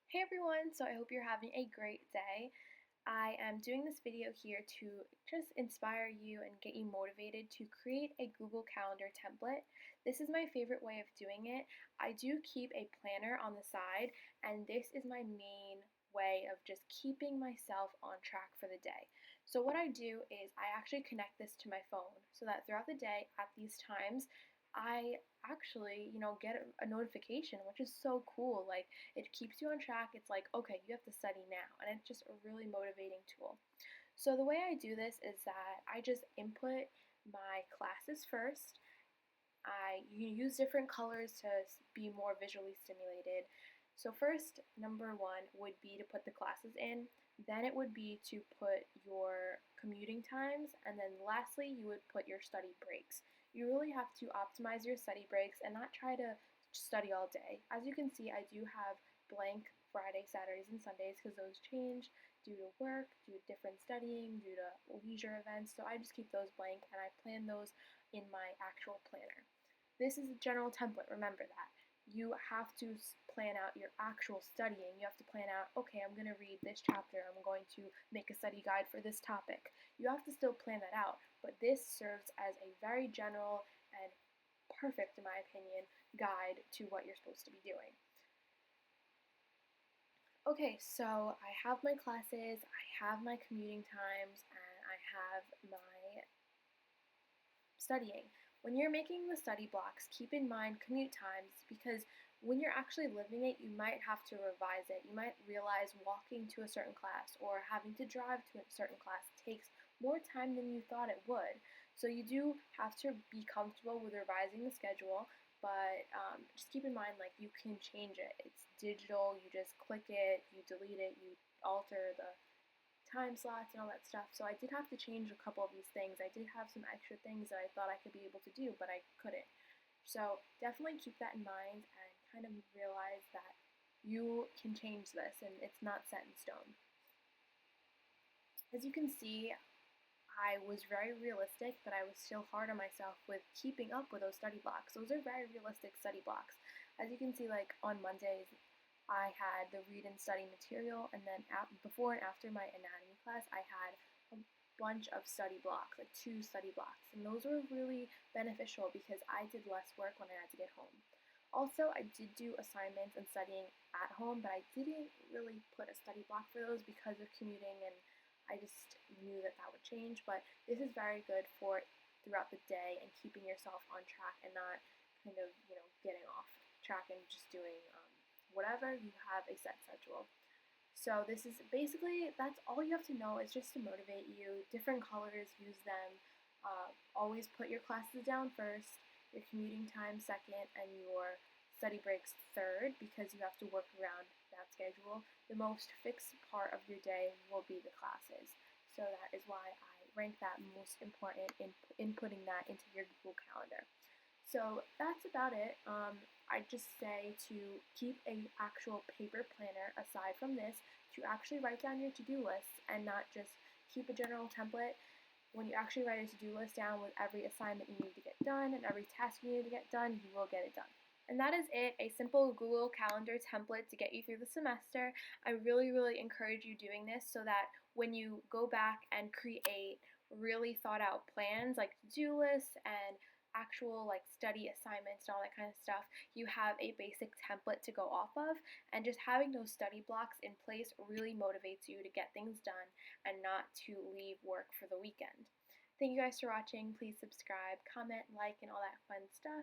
Hey everyone, so I hope you're having a great day. I am doing this video here to just inspire you and get you motivated to create a Google Calendar template. This is my favorite way of doing it. I do keep a planner on the side, and this is my main way of just keeping myself on track for the day. So what I do is I actually connect this to my phone so that throughout the day at these times I actually, get a notification, which is so cool. Like it keeps you on track. It's like, okay, you have to study now, and it's just a really motivating tool. So the way I do this is that I just input my classes first. You use different colors to be more visually stimulated. So first, number one would be to put the classes in. Then it would be to put your commuting times, and then lastly, you would put your study breaks. You really have to optimize your study breaks and not try to study all day. As you can see, I do have blank Friday, Saturdays, and Sundays because those change due to work, due to different studying, due to leisure events. So I just keep those blank and I plan those in my actual planner. This is a general template, remember that. You have to plan out your actual studying. You have to plan out, okay, I'm going to read this chapter, I'm going to make a study guide for this topic. You have to still plan that out, but this serves as a very general and perfect, in my opinion, guide to what you're supposed to be doing. Okay, so I have my classes, I have my commuting times, and I have my studying. When you're making the study blocks, keep in mind commute times because when you're actually living it, you might have to revise it. You might realize walking to a certain class or having to drive to a certain class takes more time than you thought it would. So you do have to be comfortable with revising the schedule, but just keep in mind like you can change it. It's digital, you just click it, you delete it, you alter the time slots and all that stuff. So I did have to change a couple of these things. I did have some extra things that I thought I could be able to do, but I couldn't. So definitely keep that in mind and kind of realize that you can change this and it's not set in stone. As you can see, I was very realistic, but I was still hard on myself with keeping up with those study blocks. Those are very realistic study blocks. As you can see, like on Mondays, I had the read and study material, and then before and after my anatomy class, I had a bunch of study blocks, like 2 study blocks, and those were really beneficial because I did less work when I had to get home. Also, I did do assignments and studying at home, but I didn't really put a study block for those because of commuting, and I just knew that that would change. But this is very good for throughout the day and keeping yourself on track and not kind of, getting off track and just doing whatever. You have a set schedule. So this is basically, that's all you have to know. It's just to motivate you. Different colors, use them. Always put your classes down first, your commuting time second, and your study breaks third because you have to work around that schedule. The most fixed part of your day will be the classes. So that is why I rank that most important in inputting that into your Google Calendar. So that's about it. I just say to keep a actual paper planner aside from this to actually write down your to-do lists and not just keep a general template. When you actually write a to-do list down with every assignment you need to get done and every task you need to get done, you will get it done. And that is it, a simple Google Calendar template to get you through the semester. I really, really encourage you doing this so that when you go back and create really thought out plans like to-do lists and actual like study assignments and all that kind of stuff, you have a basic template to go off of, and just having those study blocks in place really motivates you to get things done and not to leave work for the weekend. Thank you guys for watching. Please subscribe, comment, like, and all that fun stuff,